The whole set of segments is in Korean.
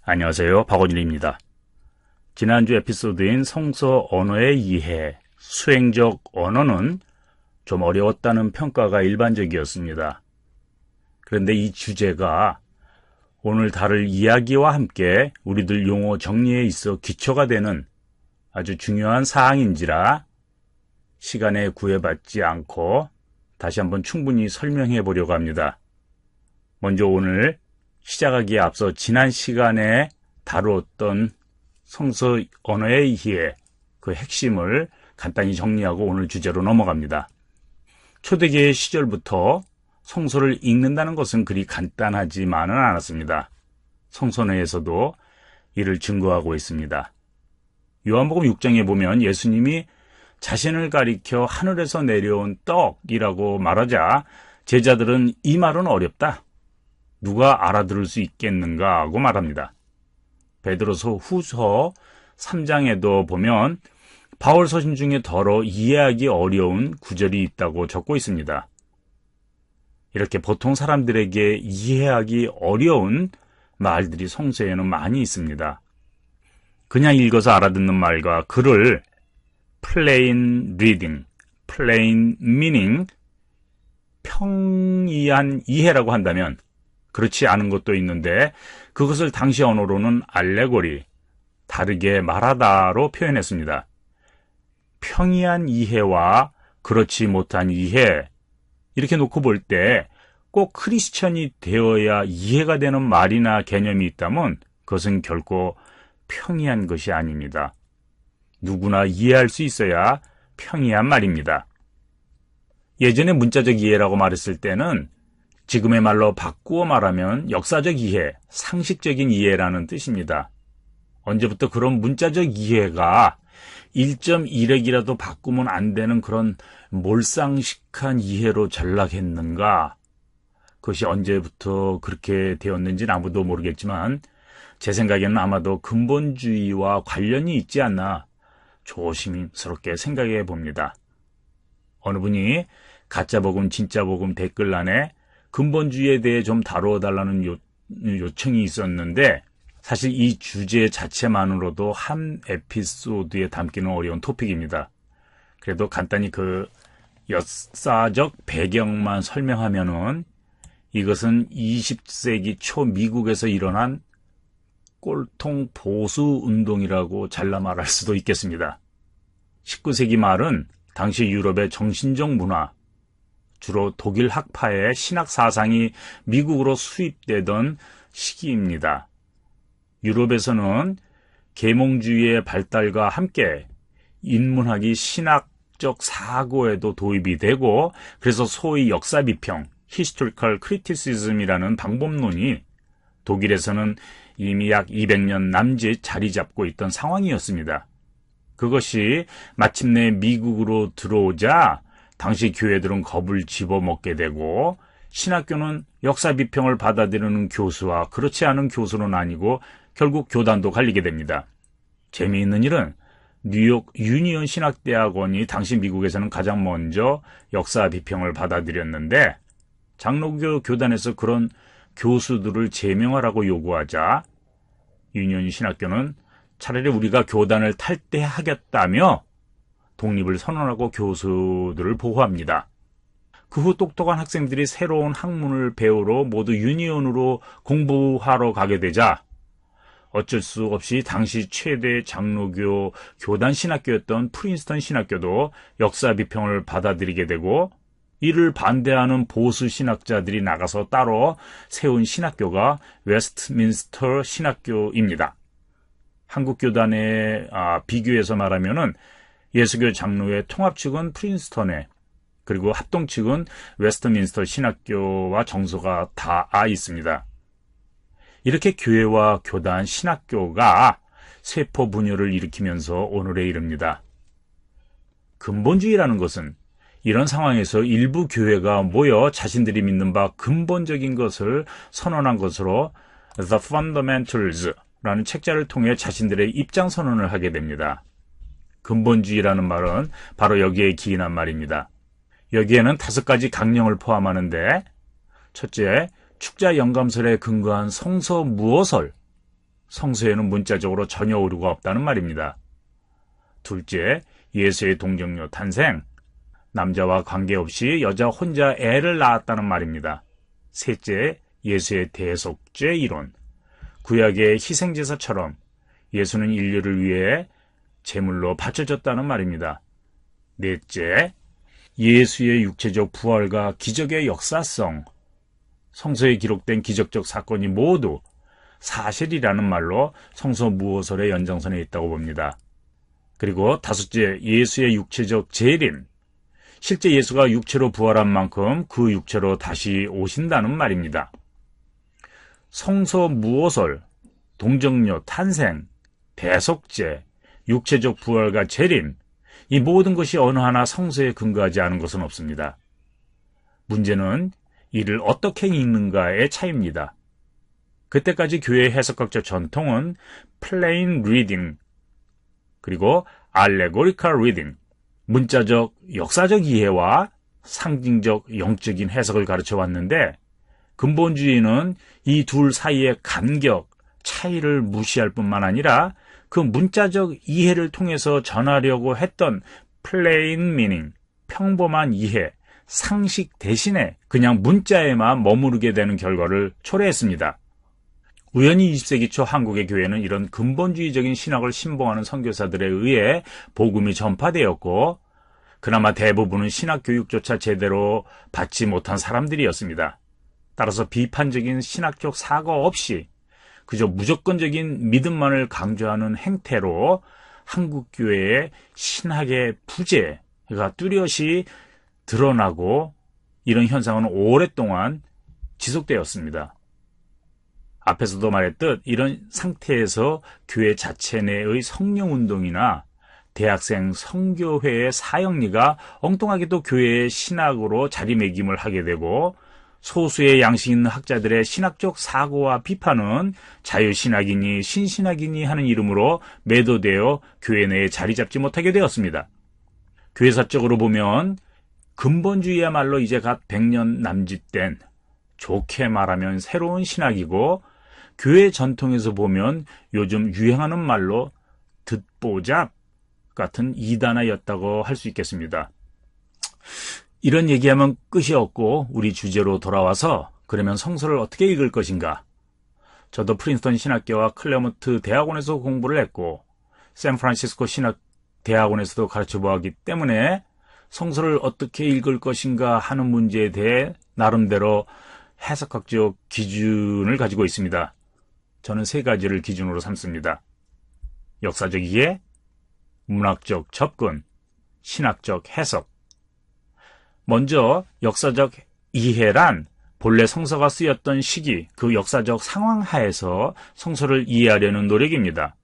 안녕하세요. 박원일입니다. 지난주 에피소드인 성서 언어의 이해, 수행적 언어는 좀 어려웠다는 평가가 일반적이었습니다. 그런데 이 주제가 오늘 다룰 이야기와 함께 우리들 용어 정리에 있어 기초가 되는 아주 중요한 사항인지라 시간에 구애받지 않고 다시 한번 충분히 설명해 보려고 합니다. 먼저 오늘 시작하기에 앞서 지난 시간에 다루었던 성서 언어의 이해, 그 핵심을 간단히 정리하고 오늘 주제로 넘어갑니다. 초대교회 시절부터 성서를 읽는다는 것은 그리 간단하지만은 않았습니다. 성서 내에서도 이를 증거하고 있습니다. 요한복음 6장에 보면 예수님이 자신을 가리켜 하늘에서 내려온 떡이라고 말하자 제자들은 이 말은 어렵다. 누가 알아들을 수 있겠는가 하고 말합니다. 베드로서 후서 3장에도 보면 바울 서신 중에 더러 이해하기 어려운 구절이 있다고 적고 있습니다. 이렇게 보통 사람들에게 이해하기 어려운 말들이 성서에는 많이 있습니다. 그냥 읽어서 알아듣는 말과 글을 plain reading, plain meaning, 평이한 이해라고 한다면 그렇지 않은 것도 있는데 그것을 당시 언어로는 알레고리, 다르게 말하다로 표현했습니다. 평이한 이해와 그렇지 못한 이해, 이렇게 놓고 볼 때 꼭 크리스천이 되어야 이해가 되는 말이나 개념이 있다면 그것은 결코 평이한 것이 아닙니다. 누구나 이해할 수 있어야 평이한 말입니다. 예전에 문자적 이해라고 말했을 때는 지금의 말로 바꾸어 말하면 역사적 이해, 상식적인 이해라는 뜻입니다. 언제부터 그런 문자적 이해가 1.1핵이라도 바꾸면 안 되는 그런 몰상식한 이해로 전락했는가? 그것이 언제부터 그렇게 되었는지는 아무도 모르겠지만 제 생각에는 아마도 근본주의와 관련이 있지 않나 조심스럽게 생각해 봅니다. 어느 분이 가짜복음, 진짜복음 댓글란에 근본주의에 대해 좀 다루어달라는 요청이 있었는데 사실 이 주제 자체만으로도 한 에피소드에 담기는 어려운 토픽입니다. 그래도 간단히 그 역사적 배경만 설명하면은 이것은 20세기 초 미국에서 일어난 꼴통 보수 운동이라고 잘라 말할 수도 있겠습니다. 19세기 말은 당시 유럽의 정신적 문화, 주로 독일 학파의 신학 사상이 미국으로 수입되던 시기입니다. 유럽에서는 계몽주의의 발달과 함께 인문학이 신학적 사고에도 도입이 되고 그래서 소위 역사 비평, historical criticism이라는 방법론이 독일에서는 이미 약 200년 남짓 자리 잡고 있던 상황이었습니다. 그것이 마침내 미국으로 들어오자 당시 교회들은 겁을 집어먹게 되고 신학교는 역사 비평을 받아들이는 교수와 그렇지 않은 교수로 나뉘고 결국 교단도 갈리게 됩니다. 재미있는 일은 뉴욕 유니온 신학대학원이 당시 미국에서는 가장 먼저 역사 비평을 받아들였는데 장로교 교단에서 그런 교수들을 제명하라고 요구하자 유니온 신학교는 차라리 우리가 교단을 탈퇴하겠다며 독립을 선언하고 교수들을 보호합니다. 그 후 똑똑한 학생들이 새로운 학문을 배우러 모두 유니온으로 공부하러 가게 되자 어쩔 수 없이 당시 최대 장로교 교단 신학교였던 프린스턴 신학교도 역사 비평을 받아들이게 되고 이를 반대하는 보수 신학자들이 나가서 따로 세운 신학교가 웨스트민스터 신학교입니다. 한국 교단에 비교해서 말하면은 예수교 장로회 통합 측은 프린스턴에 그리고 합동 측은 웨스트민스터 신학교와 정서가 다 있습니다. 이렇게 교회와 교단, 신학교가 세포 분열을 일으키면서 오늘에 이릅니다. 근본주의라는 것은 이런 상황에서 일부 교회가 모여 자신들이 믿는 바 근본적인 것을 선언한 것으로 The Fundamentals라는 책자를 통해 자신들의 입장 선언을 하게 됩니다. 근본주의라는 말은 바로 여기에 기인한 말입니다. 여기에는 5가지 강령을 포함하는데 첫째, 축자 영감설에 근거한 성서 무어설, 성서에는 문자적으로 전혀 오류가 없다는 말입니다. 둘째, 예수의 동정녀 탄생, 남자와 관계없이 여자 혼자 애를 낳았다는 말입니다. 셋째, 예수의 대속죄 이론, 구약의 희생제사처럼 예수는 인류를 위해 제물로 바쳐졌다는 말입니다. 넷째, 예수의 육체적 부활과 기적의 역사성, 성서에 기록된 기적적 사건이 모두 사실이라는 말로 성서 무호설의 연장선에 있다고 봅니다. 그리고 다섯째, 예수의 육체적 재림, 실제 예수가 육체로 부활한 만큼 그 육체로 다시 오신다는 말입니다. 성서 무호설, 동정녀 탄생, 대속죄, 육체적 부활과 재림, 이 모든 것이 어느 하나 성서에 근거하지 않은 것은 없습니다. 문제는 이를 어떻게 읽는가의 차이입니다. 그때까지 교회의 해석학적 전통은 plain reading, 그리고 allegorical reading, 문자적, 역사적 이해와 상징적, 영적인 해석을 가르쳐 왔는데, 근본주의는 이 둘 사이의 간격, 차이를 무시할 뿐만 아니라 그 문자적 이해를 통해서 전하려고 했던 plain meaning, 평범한 이해, 상식 대신에 그냥 문자에만 머무르게 되는 결과를 초래했습니다. 우연히 20세기 초 한국의 교회는 이런 근본주의적인 신학을 신봉하는 선교사들에 의해 복음이 전파되었고, 그나마 대부분은 신학교육조차 제대로 받지 못한 사람들이었습니다. 따라서 비판적인 신학적 사고 없이 그저 무조건적인 믿음만을 강조하는 행태로 한국교회의 신학의 부재가 뚜렷이 드러나고, 이런 현상은 오랫동안 지속되었습니다. 앞에서도 말했듯 이런 상태에서 교회 자체 내의 성령운동이나 대학생 성교회의 사역리가 엉뚱하게도 교회의 신학으로 자리매김을 하게 되고, 소수의 양식 있는 학자들의 신학적 사고와 비판은 자유신학이니 신신학이니 하는 이름으로 매도되어 교회 내에 자리 잡지 못하게 되었습니다. 교회사적으로 보면 근본주의야말로 이제 갓 100년 남짓된, 좋게 말하면 새로운 신학이고, 교회 전통에서 보면 요즘 유행하는 말로 듣보잡 같은 이단화였다고 할 수 있겠습니다. 이런 얘기하면 끝이 없고 우리 주제로 돌아와서, 그러면 성서를 어떻게 읽을 것인가? 저도 프린스턴 신학교와 클레먼트 대학원에서 공부를 했고 샌프란시스코 신학대학원에서도 가르쳐 보았기 때문에 성서를 어떻게 읽을 것인가 하는 문제에 대해 나름대로 해석학적 기준을 가지고 있습니다. 저는 세 가지를 기준으로 삼습니다. 역사적 이해, 문학적 접근, 신학적 해석. 먼저 역사적 이해란 본래 성서가 쓰였던 시기, 그 역사적 상황 하에서 성서를 이해하려는 노력입니다.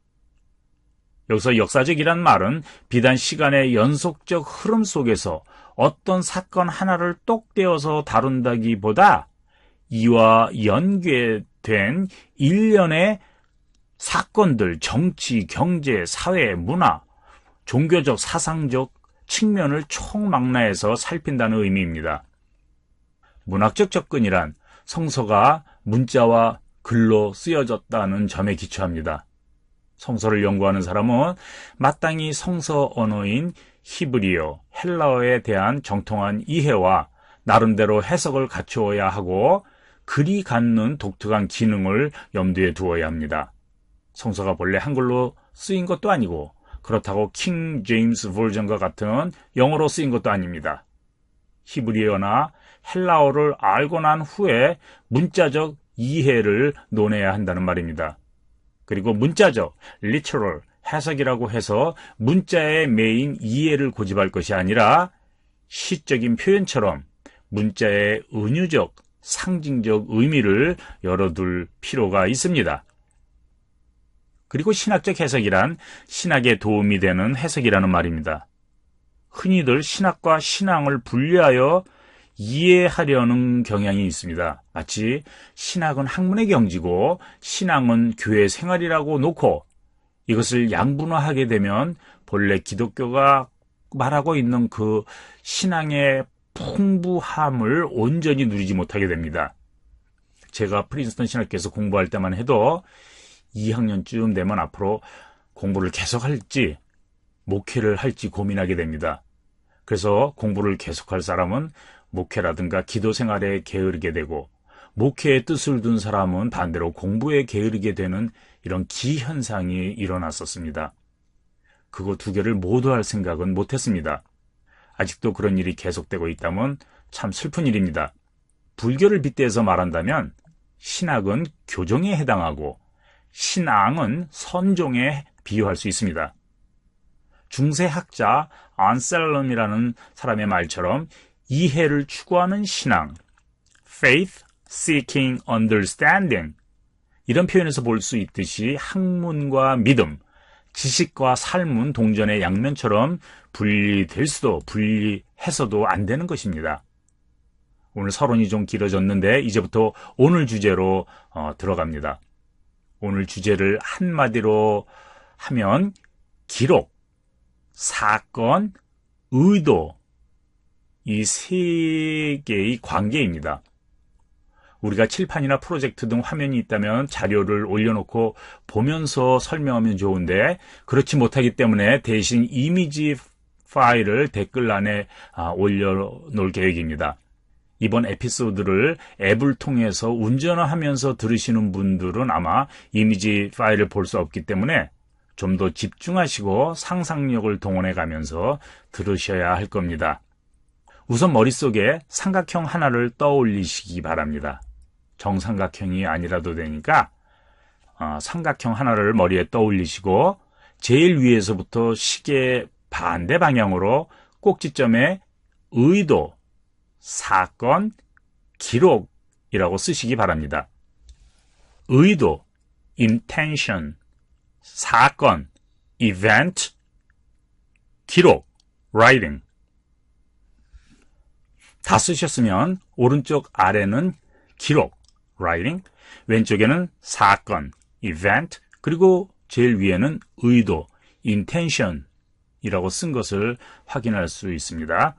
여기서 역사적이란 말은 비단 시간의 연속적 흐름 속에서 어떤 사건 하나를 똑 떼어서 다룬다기보다 이와 연계된 일련의 사건들, 정치, 경제, 사회, 문화, 종교적, 사상적 측면을 총망라해서 살핀다는 의미입니다. 문학적 접근이란 성서가 문자와 글로 쓰여졌다는 점에 기초합니다. 성서를 연구하는 사람은 마땅히 성서 언어인 히브리어, 헬라어에 대한 정통한 이해와 나름대로 해석을 갖추어야 하고, 글이 갖는 독특한 기능을 염두에 두어야 합니다. 성서가 본래 한글로 쓰인 것도 아니고, 그렇다고 킹 제임스 버전과 같은 영어로 쓰인 것도 아닙니다. 히브리어나 헬라어를 알고 난 후에 문자적 이해를 논해야 한다는 말입니다. 그리고 문자적, literal, 해석이라고 해서 문자의 메인 이해를 고집할 것이 아니라 시적인 표현처럼 문자의 은유적, 상징적 의미를 열어둘 필요가 있습니다. 그리고 신학적 해석이란 신학에 도움이 되는 해석이라는 말입니다. 흔히들 신학과 신앙을 분리하여 이해하려는 경향이 있습니다. 마치 신학은 학문의 경지고 신앙은 교회 생활이라고 놓고 이것을 양분화하게 되면 본래 기독교가 말하고 있는 그 신앙의 풍부함을 온전히 누리지 못하게 됩니다. 제가 프린스턴 신학교에서 공부할 때만 해도 2학년쯤 되면 앞으로 공부를 계속할지 목회를 할지 고민하게 됩니다. 그래서 공부를 계속할 사람은 목회라든가 기도 생활에 게으르게 되고, 목회의 뜻을 둔 사람은 반대로 공부에 게으르게 되는 이런 기현상이 일어났었습니다. 그거 두 개를 모두 할 생각은 못했습니다. 아직도 그런 일이 계속되고 있다면 참 슬픈 일입니다. 불교를 빗대서 말한다면 신학은 교종에 해당하고 신앙은 선종에 비유할 수 있습니다. 중세학자 안셀럼이라는 사람의 말처럼 이해를 추구하는 신앙, faith seeking understanding, 이런 표현에서 볼 수 있듯이 학문과 믿음, 지식과 삶은 동전의 양면처럼 분리될 수도 분리해서도 안 되는 것입니다. 오늘 서론이 좀 길어졌는데 이제부터 오늘 주제로 들어갑니다. 오늘 주제를 한마디로 하면 기록, 사건, 의도, 이 세 개의 관계입니다. 우리가 칠판이나 프로젝트 등 화면이 있다면 자료를 올려놓고 보면서 설명하면 좋은데, 그렇지 못하기 때문에 대신 이미지 파일을 댓글란에 올려놓을 계획입니다. 이번 에피소드를 앱을 통해서 운전을 하면서 들으시는 분들은 아마 이미지 파일을 볼 수 없기 때문에 좀 더 집중하시고 상상력을 동원해 가면서 들으셔야 할 겁니다. 우선 머릿속에 삼각형 하나를 떠올리시기 바랍니다. 정삼각형이 아니라도 되니까 삼각형 하나를 머리에 떠올리시고, 제일 위에서부터 시계 반대 방향으로 꼭지점에 의도, 사건, 기록이라고 쓰시기 바랍니다. 의도, intention, 사건, event, 기록, writing. 다 쓰셨으면 오른쪽 아래는 기록, writing, 왼쪽에는 사건, event, 그리고 제일 위에는 의도, intention 이라고 쓴 것을 확인할 수 있습니다.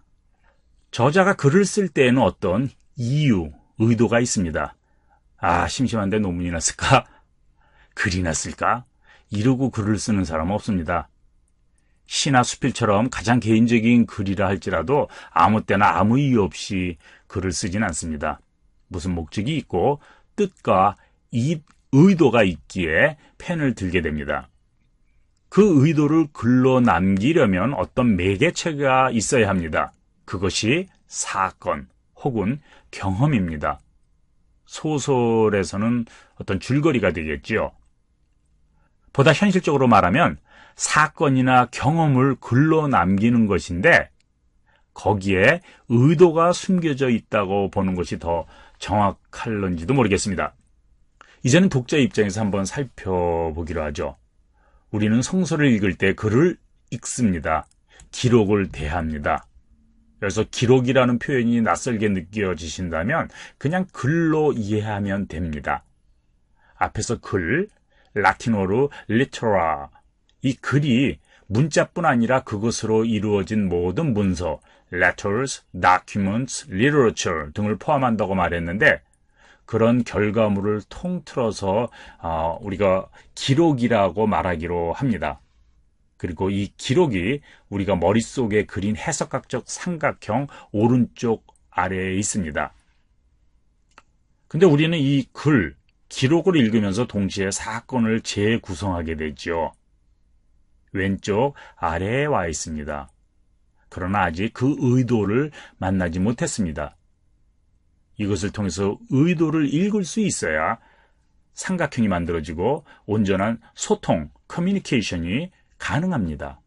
저자가 글을 쓸 때에는 어떤 이유, 의도가 있습니다. 심심한데 논문이나 쓸까? 글이나 쓸까? 이러고 글을 쓰는 사람은 없습니다. 시나 수필처럼 가장 개인적인 글이라 할지라도 아무 때나 아무 이유 없이 글을 쓰진 않습니다. 무슨 목적이 있고 뜻과 의도가 있기에 펜을 들게 됩니다. 그 의도를 글로 남기려면 어떤 매개체가 있어야 합니다. 그것이 사건 혹은 경험입니다. 소설에서는 어떤 줄거리가 되겠지요. 보다 현실적으로 말하면 사건이나 경험을 글로 남기는 것인데, 거기에 의도가 숨겨져 있다고 보는 것이 더 정확할런지도 모르겠습니다. 이제는 독자 입장에서 한번 살펴보기로 하죠. 우리는 성서를 읽을 때 글을 읽습니다. 기록을 대합니다. 그래서 기록이라는 표현이 낯설게 느껴지신다면 그냥 글로 이해하면 됩니다. 앞에서 글, 라틴어로 litera, 이 글이 문자뿐 아니라 그것으로 이루어진 모든 문서, letters, documents, literature 등을 포함한다고 말했는데, 그런 결과물을 통틀어서 우리가 기록이라고 말하기로 합니다. 그리고 이 기록이 우리가 머릿속에 그린 해석학적 삼각형 오른쪽 아래에 있습니다. 근데 우리는 이 글, 기록을 읽으면서 동시에 사건을 재구성하게 되죠. 왼쪽 아래에 와 있습니다. 그러나 아직 그 의도를 만나지 못했습니다. 이것을 통해서 의도를 읽을 수 있어야 삼각형이 만들어지고 온전한 소통, 커뮤니케이션이 가능합니다.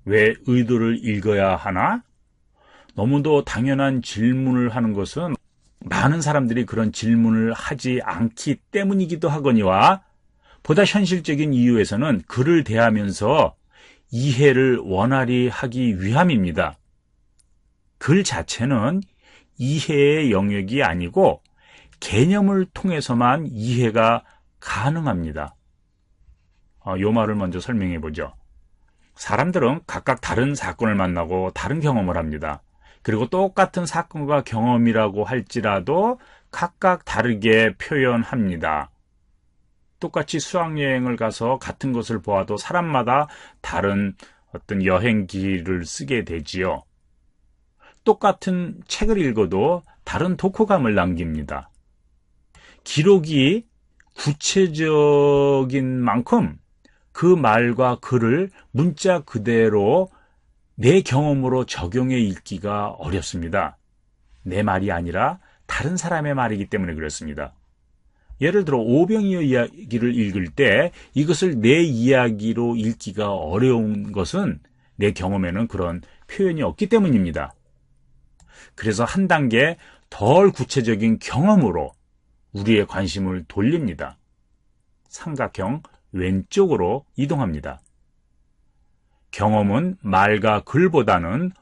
왜 의도를 읽어야 하나? 너무도 당연한 질문을 하는 것은 많은 사람들이 그런 질문을 하지 않기 때문이기도 하거니와, 보다 현실적인 이유에서는 글을 대하면서 이해를 원활히 하기 위함입니다. 글 자체는 이해의 영역이 아니고 개념을 통해서만 이해가 가능합니다. 이 말을 먼저 설명해 보죠. 사람들은 각각 다른 사건을 만나고 다른 경험을 합니다. 그리고 똑같은 사건과 경험이라고 할지라도 각각 다르게 표현합니다. 똑같이 수학여행을 가서 같은 것을 보아도 사람마다 다른 어떤 여행기를 쓰게 되지요. 똑같은 책을 읽어도 다른 독후감을 남깁니다. 기록이 구체적인 만큼 그 말과 글을 문자 그대로 내 경험으로 적용해 읽기가 어렵습니다. 내 말이 아니라 다른 사람의 말이기 때문에 그렇습니다. 예를 들어 오병이어 이야기를 읽을 때 이것을 내 이야기로 읽기가 어려운 것은 내 경험에는 그런 표현이 없기 때문입니다. 그래서 한 단계 덜 구체적인 경험으로 우리의 관심을 돌립니다. 삼각형 왼쪽으로 이동합니다. 경험은 말과 글보다는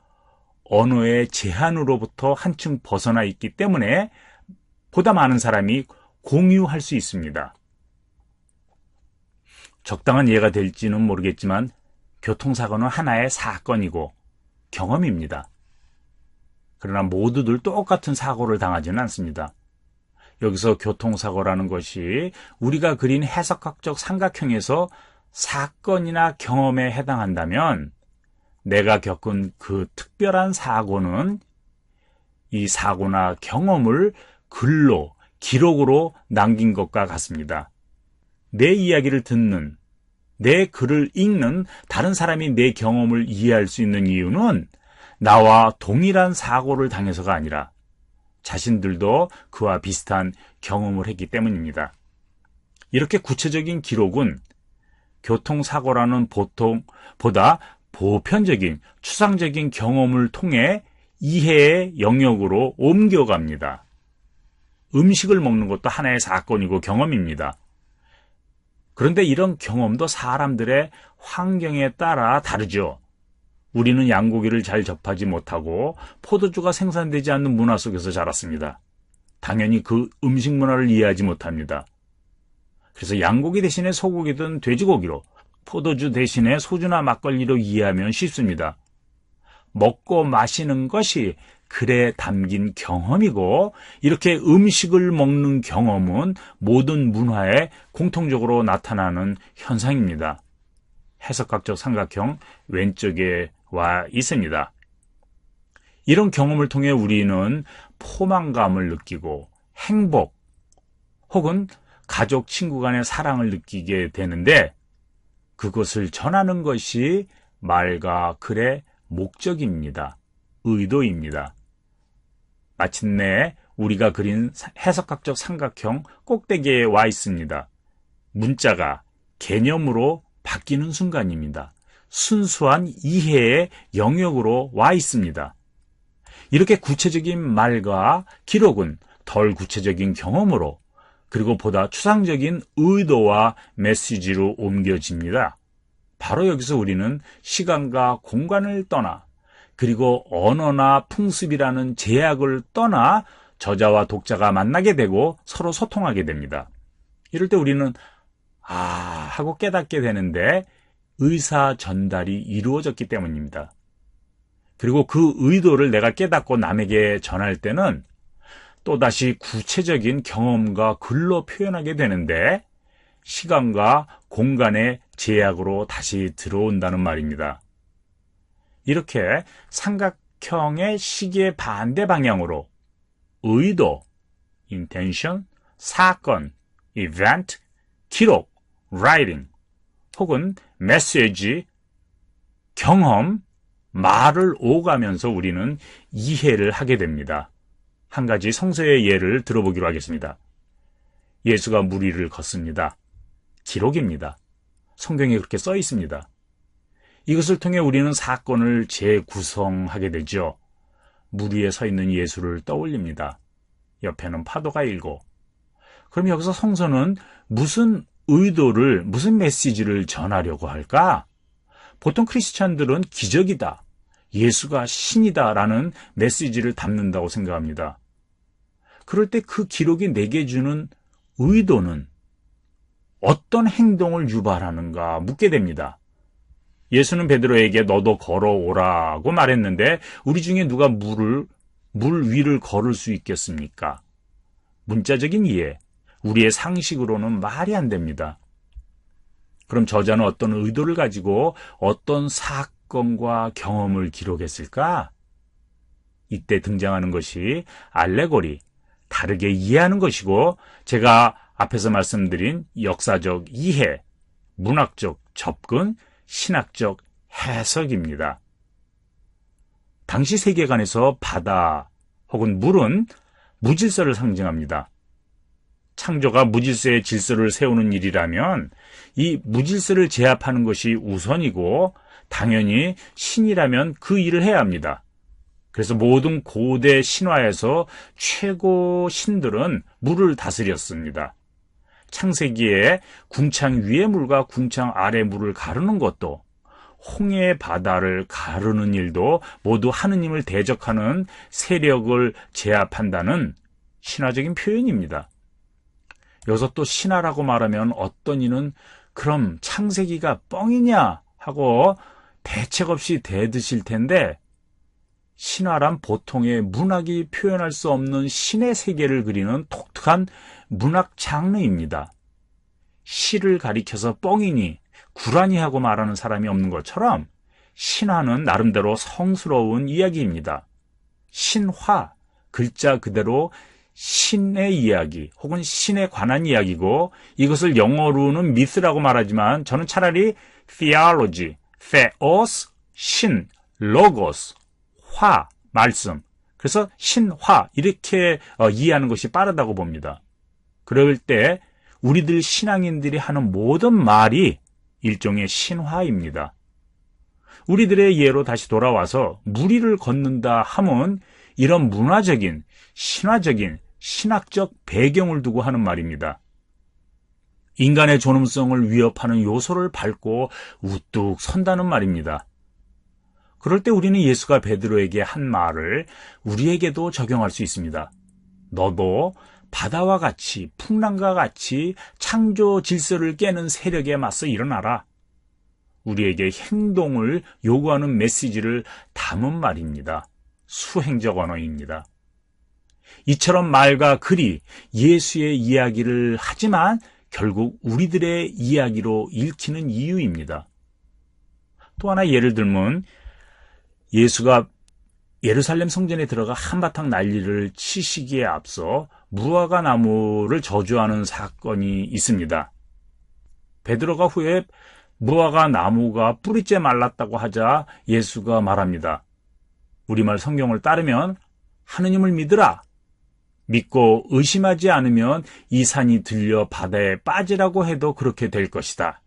언어의 제한으로부터 한층 벗어나 있기 때문에 보다 많은 사람이 공유할 수 있습니다. 적당한 예가 될지는 모르겠지만 교통사고는 하나의 사건이고 경험입니다. 그러나 모두들 똑같은 사고를 당하지는 않습니다. 여기서 교통사고라는 것이 우리가 그린 해석학적 삼각형에서 사건이나 경험에 해당한다면 내가 겪은 그 특별한 사고는 이 사고나 경험을 글로, 기록으로 남긴 것과 같습니다. 내 이야기를 듣는, 내 글을 읽는 다른 사람이 내 경험을 이해할 수 있는 이유는 나와 동일한 사고를 당해서가 아니라 자신들도 그와 비슷한 경험을 했기 때문입니다. 이렇게 구체적인 기록은 교통사고라는 보다 보편적인 추상적인 경험을 통해 이해의 영역으로 옮겨갑니다. 음식을 먹는 것도 하나의 사건이고 경험입니다. 그런데 이런 경험도 사람들의 환경에 따라 다르죠. 우리는 양고기를 잘 접하지 못하고 포도주가 생산되지 않는 문화 속에서 자랐습니다. 당연히 그 음식 문화를 이해하지 못합니다. 그래서 양고기 대신에 소고기든 돼지고기로, 포도주 대신에 소주나 막걸리로 이해하면 쉽습니다. 먹고 마시는 것이 글에 담긴 경험이고 이렇게 음식을 먹는 경험은 모든 문화에 공통적으로 나타나는 현상입니다. 해석학적 삼각형 왼쪽에 와 있습니다. 이런 경험을 통해 우리는 포만감을 느끼고 행복 혹은 가족, 친구 간의 사랑을 느끼게 되는데 그것을 전하는 것이 말과 글의 목적입니다. 의도입니다. 마침내 우리가 그린 해석학적 삼각형 꼭대기에 와 있습니다. 문자가 개념으로 바뀌는 순간입니다. 순수한 이해의 영역으로 와 있습니다. 이렇게 구체적인 말과 기록은 덜 구체적인 경험으로 그리고 보다 추상적인 의도와 메시지로 옮겨집니다. 바로 여기서 우리는 시간과 공간을 떠나 그리고 언어나 풍습이라는 제약을 떠나 저자와 독자가 만나게 되고 서로 소통하게 됩니다. 이럴 때 우리는 하고 깨닫게 되는데 의사 전달이 이루어졌기 때문입니다. 그리고 그 의도를 내가 깨닫고 남에게 전할 때는 또다시 구체적인 경험과 글로 표현하게 되는데 시간과 공간의 제약으로 다시 들어온다는 말입니다. 이렇게 삼각형의 시계 반대 방향으로 의도, intention, 사건, event, 기록, writing, 혹은 메시지, 경험, 말을 오가면서 우리는 이해를 하게 됩니다. 한 가지 성서의 예를 들어보기로 하겠습니다. 예수가 물 위를 걷습니다. 기록입니다. 성경에 그렇게 써 있습니다. 이것을 통해 우리는 사건을 재구성하게 되죠. 물 위에 서 있는 예수를 떠올립니다. 옆에는 파도가 일고. 그럼 여기서 성서는 무슨 의도를, 무슨 메시지를 전하려고 할까? 보통 크리스찬들은 기적이다, 예수가 신이다 라는 메시지를 담는다고 생각합니다. 그럴 때 그 기록이 내게 주는 의도는 어떤 행동을 유발하는가 묻게 됩니다. 예수는 베드로에게 너도 걸어오라고 말했는데 우리 중에 누가 물 위를 걸을 수 있겠습니까? 문자적인 이해, 우리의 상식으로는 말이 안 됩니다. 그럼 저자는 어떤 의도를 가지고 어떤 사건과 경험을 기록했을까? 이때 등장하는 것이 알레고리, 다르게 이해하는 것이고, 제가 앞에서 말씀드린 역사적 이해, 문학적 접근, 신학적 해석입니다. 당시 세계관에서 바다 혹은 물은 무질서를 상징합니다. 창조가 무질서의 질서를 세우는 일이라면 이 무질서를 제압하는 것이 우선이고, 당연히 신이라면 그 일을 해야 합니다. 그래서 모든 고대 신화에서 최고 신들은 물을 다스렸습니다. 창세기에 궁창 위의 물과 궁창 아래 물을 가르는 것도, 홍해 바다를 가르는 일도 모두 하느님을 대적하는 세력을 제압한다는 신화적인 표현입니다. 여기서 또 신화라고 말하면 어떤 이는 그럼 창세기가 뻥이냐 하고 대책 없이 대드실 텐데, 신화란 보통의 문학이 표현할 수 없는 신의 세계를 그리는 독특한 문학 장르입니다. 시를 가리켜서 뻥이니 구라니 하고 말하는 사람이 없는 것처럼 신화는 나름대로 성스러운 이야기입니다. 신화, 글자 그대로 신의 이야기 혹은 신에 관한 이야기고, 이것을 영어로는 미스라고 말하지만 저는 차라리 theology, theos, 신, logos, 화, 말씀, 그래서 신화 이렇게 이해하는 것이 빠르다고 봅니다. 그럴 때 우리들 신앙인들이 하는 모든 말이 일종의 신화입니다. 우리들의 예로 다시 돌아와서 무리를 걷는다 함은 이런 문화적인, 신화적인, 신학적 배경을 두고 하는 말입니다. 인간의 존엄성을 위협하는 요소를 밟고 우뚝 선다는 말입니다. 그럴 때 우리는 예수가 베드로에게 한 말을 우리에게도 적용할 수 있습니다. 너도 바다와 같이, 풍랑과 같이 창조 질서를 깨는 세력에 맞서 일어나라. 우리에게 행동을 요구하는 메시지를 담은 말입니다. 수행적 언어입니다. 이처럼 말과 글이 예수의 이야기를 하지만 결국 우리들의 이야기로 읽히는 이유입니다. 또 하나 예를 들면, 예수가 예루살렘 성전에 들어가 한바탕 난리를 치시기에 앞서 무화과 나무를 저주하는 사건이 있습니다. 베드로가 후에 무화과 나무가 뿌리째 말랐다고 하자 예수가 말합니다. 우리말 성경을 따르면 하느님을 믿으라. 믿고 의심하지 않으면 이 산이 들려 바다에 빠지라고 해도 그렇게 될 것이다.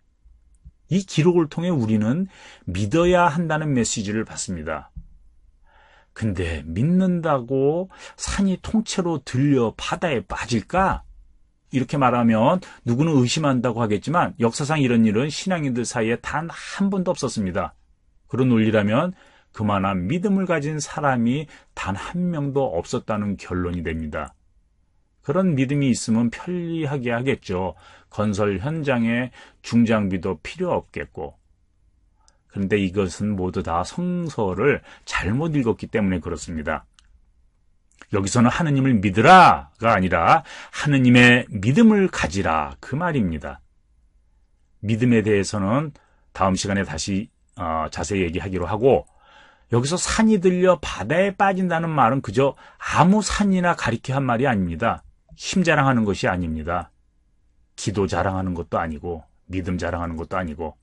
이 기록을 통해 우리는 믿어야 한다는 메시지를 받습니다. 근데 믿는다고 산이 통째로 들려 바다에 빠질까? 이렇게 말하면 누구는 의심한다고 하겠지만 역사상 이런 일은 신앙인들 사이에 단 한 번도 없었습니다. 그런 논리라면 그만한 믿음을 가진 사람이 단 한 명도 없었다는 결론이 됩니다. 그런 믿음이 있으면 편리하게 하겠죠. 건설 현장에 중장비도 필요 없겠고. 그런데 이것은 모두 다 성서를 잘못 읽었기 때문에 그렇습니다. 여기서는 하느님을 믿으라가 아니라 하느님의 믿음을 가지라, 그 말입니다. 믿음에 대해서는 다음 시간에 다시 자세히 얘기하기로 하고, 여기서 산이 들려 바다에 빠진다는 말은 그저 아무 산이나 가리켜 한 말이 아닙니다. 힘 자랑하는 것이 아닙니다. 기도 자랑하는 것도 아니고 믿음 자랑하는 것도 아니고,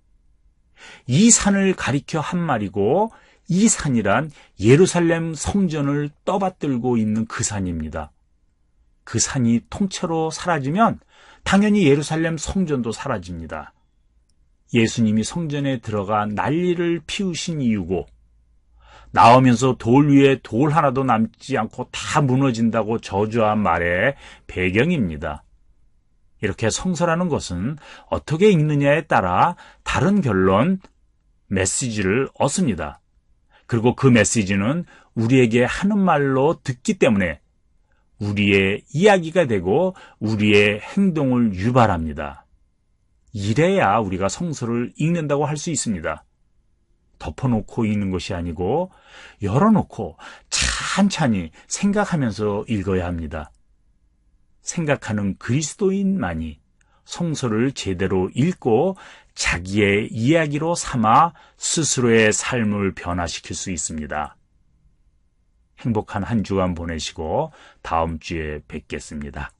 이 산을 가리켜 한 말이고, 이 산이란 예루살렘 성전을 떠받들고 있는 그 산입니다. 그 산이 통째로 사라지면 당연히 예루살렘 성전도 사라집니다. 예수님이 성전에 들어가 난리를 피우신 이유고, 나오면서 돌 위에 돌 하나도 남지 않고 다 무너진다고 저주한 말의 배경입니다. 이렇게 성서라는 것은 어떻게 읽느냐에 따라 다른 결론, 메시지를 얻습니다. 그리고 그 메시지는 우리에게 하는 말로 듣기 때문에 우리의 이야기가 되고 우리의 행동을 유발합니다. 이래야 우리가 성서를 읽는다고 할 수 있습니다. 덮어놓고 읽는 것이 아니고 열어놓고 찬찬히 생각하면서 읽어야 합니다. 생각하는 그리스도인만이 성서를 제대로 읽고 자기의 이야기로 삼아 스스로의 삶을 변화시킬 수 있습니다. 행복한 한 주간 보내시고 다음 주에 뵙겠습니다.